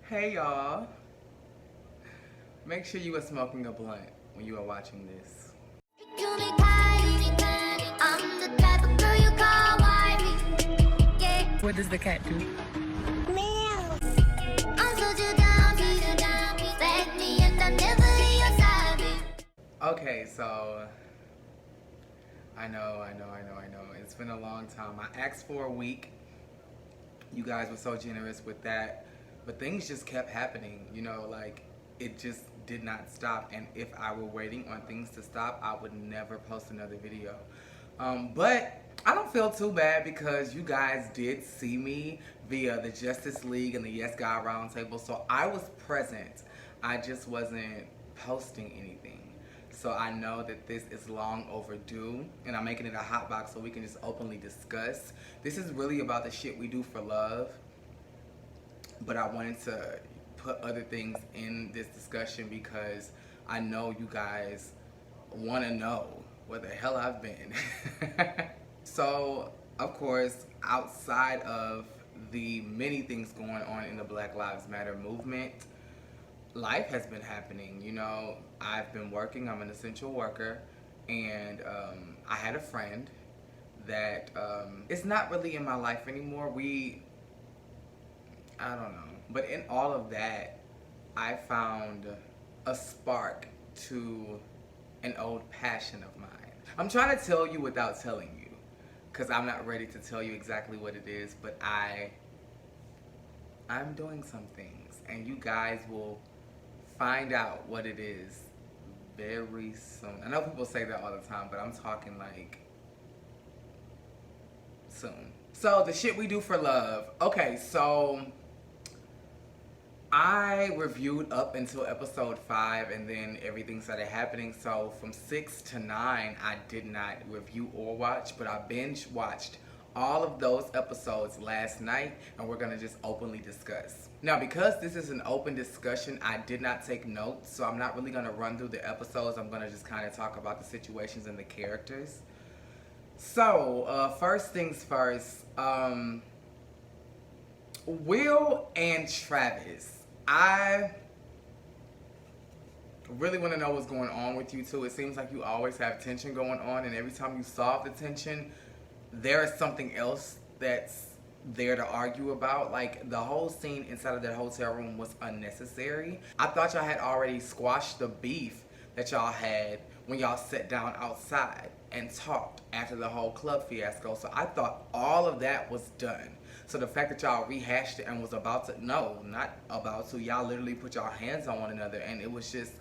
Hey y'all. Make sure you are smoking a blunt when you are watching this. What does the cat do? Okay, so I know. It's been a long time. I asked for a week. You guys were so generous with that. But things just kept happening, like it just did not stop. And if I were waiting on things to stop, I would never post another video. But I don't feel too bad because you guys did see me via the Justice League and the Yes God Roundtable. So I was present. I just wasn't posting anything. So I know that this is long overdue, and I'm making it a hotbox so we can just openly discuss. This is really about the shit we do for love, but I wanted to put other things in this discussion because I know you guys want to know where the hell I've been. So, of course, outside of the many things going on in the Black Lives Matter movement, life has been happening. I've been working. I'm an essential worker, and I had a friend that is not really in my life anymore. I don't know, but in all of that, I found a spark to an old passion of mine. I'm trying to tell you without telling you, because I'm not ready to tell you exactly what it is, but I'm doing some things, and you guys will find out what it is very soon. I know people say that all the time, but I'm talking like soon. So the shit we do for love. Okay, so I reviewed up until episode 5, and then everything started happening. So from 6 to 9, I did not review or watch, but I binge watched all of those episodes last night, and we're gonna just openly discuss. Now, because this is an open discussion, I did not take notes, so I'm not really gonna run through the episodes. I'm gonna just kind of talk about the situations and the characters. So, first things first, Will and Travis. I really want to know what's going on with you two. It seems like you always have tension going on, and every time you solve the tension, there is something else that's there to argue about. Like, the whole scene inside of that hotel room was unnecessary. I thought y'all had already squashed the beef that y'all had when y'all sat down outside and talked after the whole club fiasco. So I thought all of that was done. So the fact that y'all rehashed it and was about to, no, not about to, y'all literally put y'all hands on one another, and it was just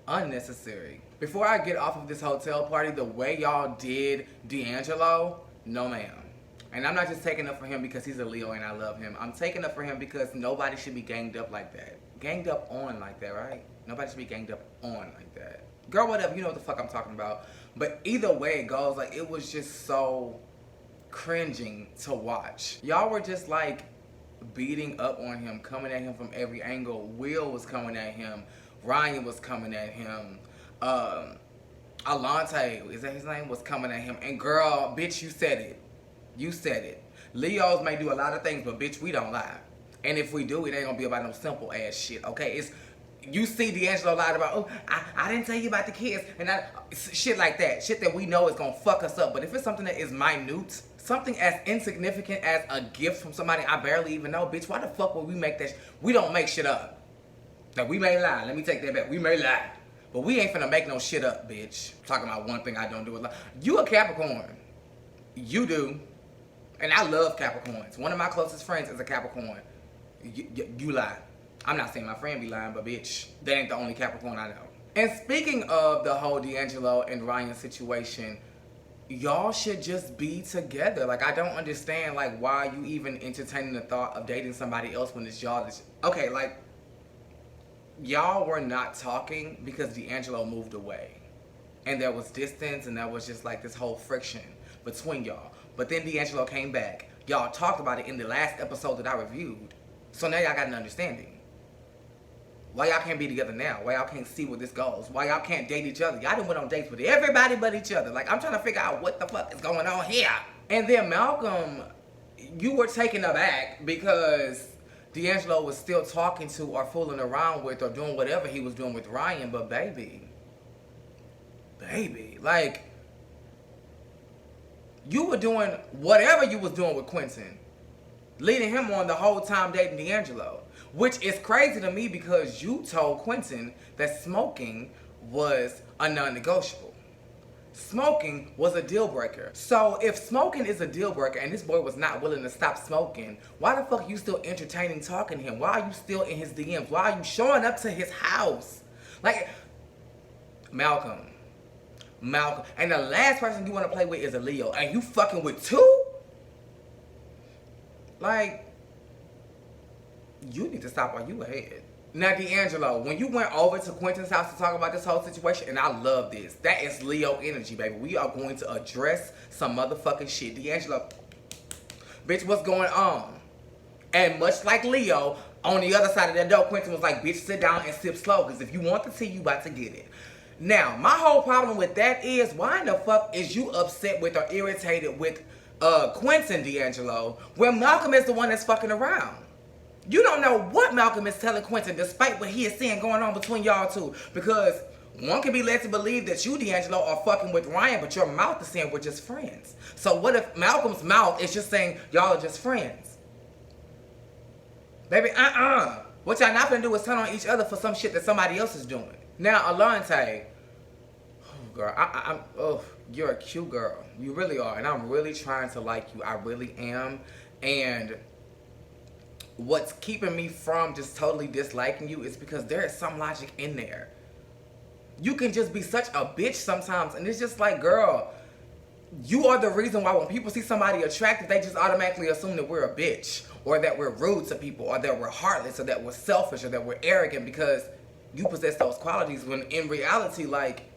unnecessary. Before I get off of this hotel party, the way y'all did D'Angelo, no ma'am. And I'm not just taking up for him because he's a Leo and I love him. I'm taking up for him because nobody should be ganged up like that. Ganged up on like that, right? Nobody should be ganged up on like that. Girl, whatever, you know what the fuck I'm talking about. But either way it goes, like, it was just so cringing to watch. Y'all were just like beating up on him, coming at him from every angle. Will was coming at him. Ryan was coming at him. Alante, is that his name, was coming at him. And girl, bitch, you said it. You said it. Leos may do a lot of things, but bitch, we don't lie. And if we do, it ain't gonna be about no simple ass shit, okay? You see D'Angelo lied about, oh, I didn't tell you about the kids, and shit like that. Shit that we know is gonna fuck us up. But if it's something that is minute, something as insignificant as a gift from somebody I barely even know, bitch, why the fuck would we make that? We don't make shit up. Now, we may lie. Let me take that back. We may lie. But we ain't finna make no shit up, bitch. Talking about one thing I don't do a lot. You a Capricorn. You do. And I love Capricorns. One of my closest friends is a Capricorn. You lie. I'm not saying my friend be lying, but bitch, that ain't the only Capricorn I know. And speaking of the whole D'Angelo and Ryan situation, y'all should just be together. Like, I don't understand, like, why you even entertaining the thought of dating somebody else when it's y'all. Okay, like, y'all were not talking because D'Angelo moved away. And there was distance, and there was just like this whole friction between y'all. But then D'Angelo came back. Y'all talked about it in the last episode that I reviewed. So now y'all got an understanding. Why y'all can't be together now? Why y'all can't see where this goes? Why y'all can't date each other? Y'all done went on dates with everybody but each other. Like, I'm trying to figure out what the fuck is going on here. And then Malcolm, you were taken aback because D'Angelo was still talking to or fooling around with or doing whatever he was doing with Ryan, but baby, like, you were doing whatever you was doing with Quentin, leading him on the whole time dating D'Angelo, which is crazy to me because you told Quentin that smoking was a non-negotiable. Smoking was a deal breaker. So if smoking is a deal breaker and this boy was not willing to stop smoking, why the fuck are you still entertaining talking to him? Why are you still in his DMs? Why are you showing up to his house? Like, Malcolm. And the last person you want to play with is a Leo. And you fucking with two? Like, you need to stop while you ahead. Now, D'Angelo, when you went over to Quentin's house to talk about this whole situation, and I love this, that is Leo energy, baby. We are going to address some motherfucking shit. D'Angelo, bitch, what's going on? And much like Leo, on the other side of that door, Quentin was like, bitch, sit down and sip slow, because if you want the tea, you about to get it. Now, my whole problem with that is, why in the fuck is you upset with or irritated with Quentin, D'Angelo, when Malcolm is the one that's fucking around? You don't know what Malcolm is telling Quentin, despite what he is seeing going on between y'all two. Because one can be led to believe that you, D'Angelo, are fucking with Ryan, but your mouth is saying we're just friends. So what if Malcolm's mouth is just saying y'all are just friends? Baby, What y'all not gonna do is turn on each other for some shit that somebody else is doing. Now, Alante, oh, girl, you're a cute girl. You really are. And I'm really trying to like you. I really am. And what's keeping me from just totally disliking you is because there is some logic in there. You can just be such a bitch sometimes, and it's just like, girl, you are the reason why when people see somebody attractive, they just automatically assume that we're a bitch, or that we're rude to people, or that we're heartless, or that we're selfish, or that we're arrogant because you possess those qualities, when in reality, like,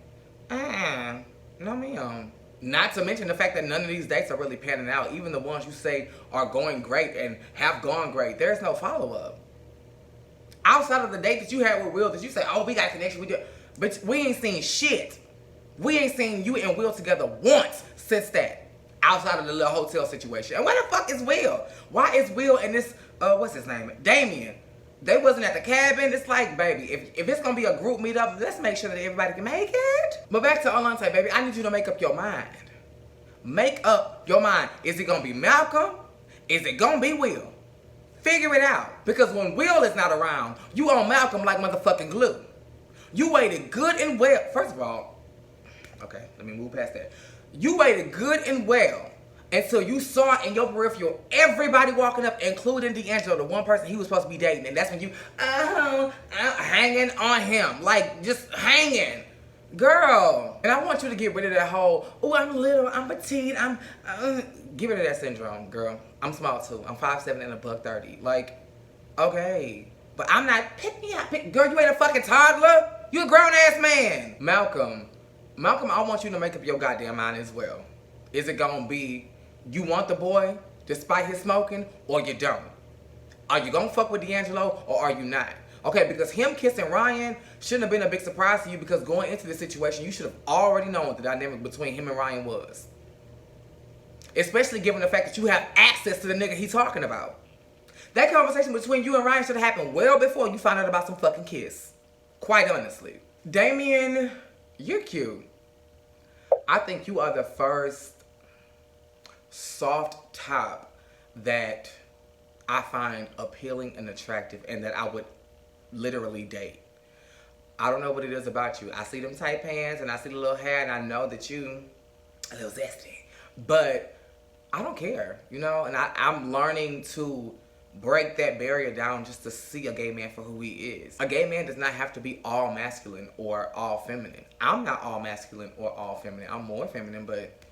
no ma'am. Not to mention the fact that none of these dates are really panning out. Even the ones you say are going great and have gone great, there's no follow-up. Outside of the date that you had with Will, that you say, oh, we got a connection, but we ain't seen shit. We ain't seen you and Will together once since that. Outside of the little hotel situation. And where the fuck is Will? Why is Will and this, what's his name? Damien. They wasn't at the cabin. It's like, baby, if it's going to be a group meetup, let's make sure that everybody can make it. But back to Alante, baby, I need you to make up your mind. Make up your mind. Is it going to be Malcolm? Is it going to be Will? Figure it out. Because when Will is not around, you on Malcolm like motherfucking glue. You waited good and well. First of all, okay, let me move past that. You waited good and well until you saw in your peripheral everybody walking up, including D'Angelo, the one person he was supposed to be dating. And that's when you, hanging on him. Like, just hanging. Girl. And I want you to get rid of that whole, oh, I'm little, I'm petite, get rid of that syndrome, girl. I'm small too. I'm 5'7" and $130. Like, okay. But I'm not, pick me up. Girl, you ain't a fucking toddler. You a grown-ass man. Malcolm, I want you to make up your goddamn mind as well. Is it gonna be you want the boy despite his smoking, or you don't? Are you gonna fuck with D'Angelo, or are you not? Okay, because him kissing Ryan shouldn't have been a big surprise to you, because going into this situation, you should have already known what the dynamic between him and Ryan was. Especially given the fact that you have access to the nigga he's talking about. That conversation between you and Ryan should have happened well before you found out about some fucking kiss. Quite honestly. Damien, you're cute. I think you are the first soft top that I find appealing and attractive, and that I would literally date. I don't know what it is about you. I see them tight pants and I see the little hair, and I know that you a little zesty. But I don't care, you know? And I'm learning to break that barrier down just to see a gay man for who he is. A gay man does not have to be all masculine or all feminine. I'm not all masculine or all feminine. I'm more feminine, but,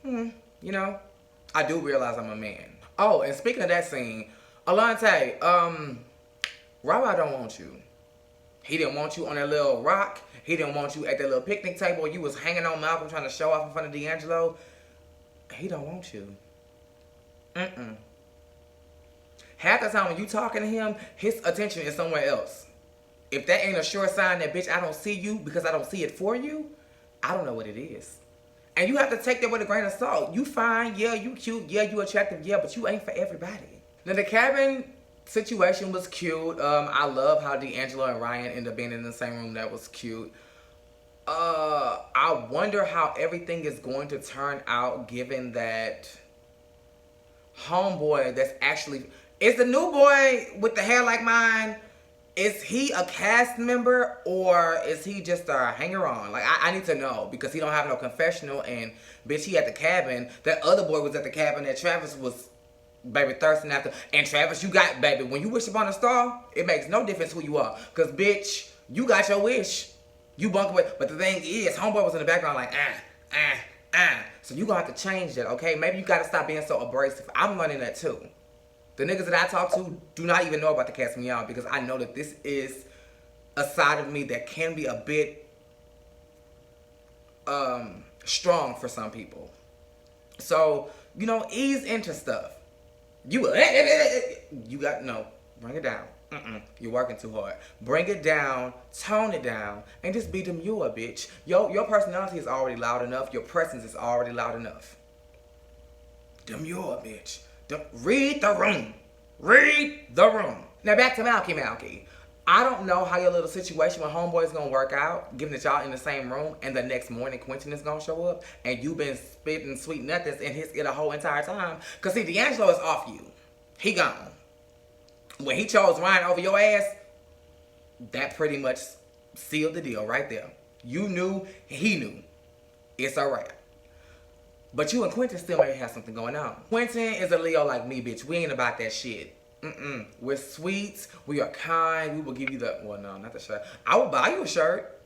you know, I do realize I'm a man. Oh, and speaking of that scene, Alante, Rabbi don't want you. He didn't want you on that little rock. He didn't want you at that little picnic table where you was hanging on Malcolm trying to show off in front of D'Angelo. He don't want you. Half the time when you talking to him, his attention is somewhere else. If that ain't a sure sign that, bitch, I don't see you because I don't see it for you, I don't know what it is. And you have to take that with a grain of salt. You fine, yeah, you cute, yeah, you attractive, yeah, but you ain't for everybody. Now the cabin, situation was cute. I love how D'Angelo and Ryan ended up being in the same room. That was cute. I wonder how everything is going to turn out, given that homeboy that's actually is the new boy with the hair like mine. Is he a cast member or is he just a hanger-on? Like, I need to know because he don't have no confessional and, bitch, he at the cabin. That other boy was at the cabin that Travis was, baby, thirsting after. And Travis, you got, baby, when you wish upon a star, it makes no difference who you are. Because, bitch, you got your wish. You bunk away. But the thing is, homeboy was in the background like, So you gonna have to change that, okay? Maybe you gotta stop being so abrasive. I'm learning that too. The niggas that I talk to do not even know about the Cast Me Out because I know that this is a side of me that can be a bit strong for some people. So, you know, ease into stuff. You got, no, bring it down. You're working too hard. Bring it down, tone it down, and just be demure, bitch. Your personality is already loud enough. Your presence is already loud enough. Demure, bitch. Read the room. Read the room. Now back to Malky. I don't know how your little situation with homeboy is going to work out, given that y'all in the same room, and the next morning Quentin is going to show up, and you've been spitting sweet nothings in his ear the whole entire time. Because, see, D'Angelo is off you. He gone. When he chose Ryan over your ass, that pretty much sealed the deal right there. You knew, he knew. It's a wrap. But you and Quentin still may have something going on. Quentin is a Leo like me, bitch. We ain't about that shit. We're sweet. We are kind. We will give you the... Well, no, not the shirt. I will buy you a shirt.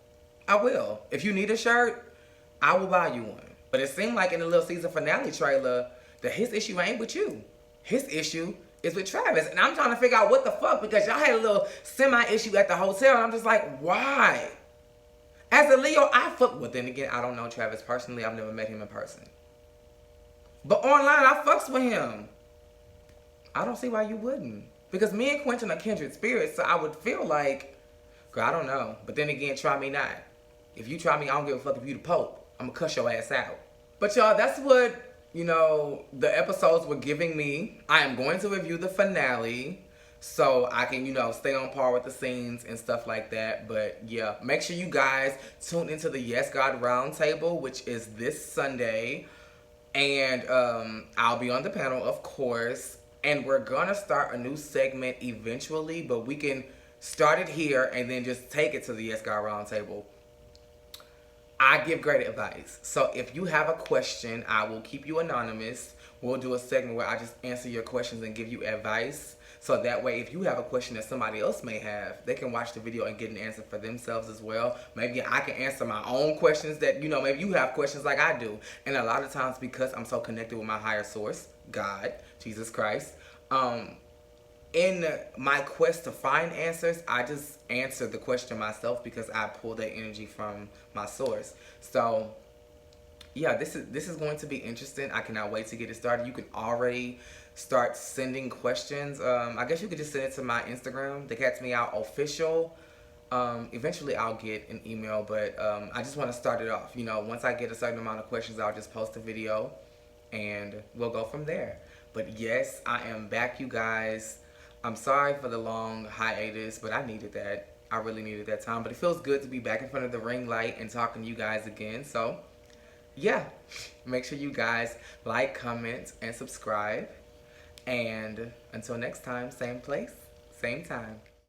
I will. If you need a shirt, I will buy you one. But it seemed like in the little season finale trailer that his issue ain't with you. His issue is with Travis. And I'm trying to figure out what the fuck because y'all had a little semi-issue at the hotel. And I'm just like, why? As a Leo, I fuck... Well, then again, I don't know Travis personally. I've never met him in person. But online, I fucks with him. I don't see why you wouldn't. Because me and Quentin are kindred spirits, so I would feel like, girl, I don't know. But then again, try me not. If you try me, I don't give a fuck if you the Pope. I'm going to cuss your ass out. But y'all, that's what, you know, the episodes were giving me. I am going to review the finale so I can, you know, stay on par with the scenes and stuff like that. But yeah, make sure you guys tune into the Yes God Roundtable, which is this Sunday. And I'll be on the panel, of course. And we're going to start a new segment eventually. But we can start it here and then just take it to the Yes God Roundtable. I give great advice. So if you have a question, I will keep you anonymous. We'll do a segment where I just answer your questions and give you advice. So that way, if you have a question that somebody else may have, they can watch the video and get an answer for themselves as well. Maybe I can answer my own questions that, you know, maybe you have questions like I do. And a lot of times, because I'm so connected with my higher source, God, Jesus Christ, in my quest to find answers, I just answer the question myself because I pull that energy from my source. So yeah, this is going to be interesting. I cannot wait to get it started. You can already start sending questions. I guess you could just send it to my Instagram, the Cats Me Out Official. Eventually I'll get an email, but I just want to start it off. You know, once I get a certain amount of questions, I'll just post a video and we'll go from there. But yes, I am back, you guys. I'm sorry for the long hiatus, but I needed that. I really needed that time. But it feels good to be back in front of the ring light and talking to you guys again. So yeah, make sure you guys like, comment, and subscribe. And until next time, same place, same time.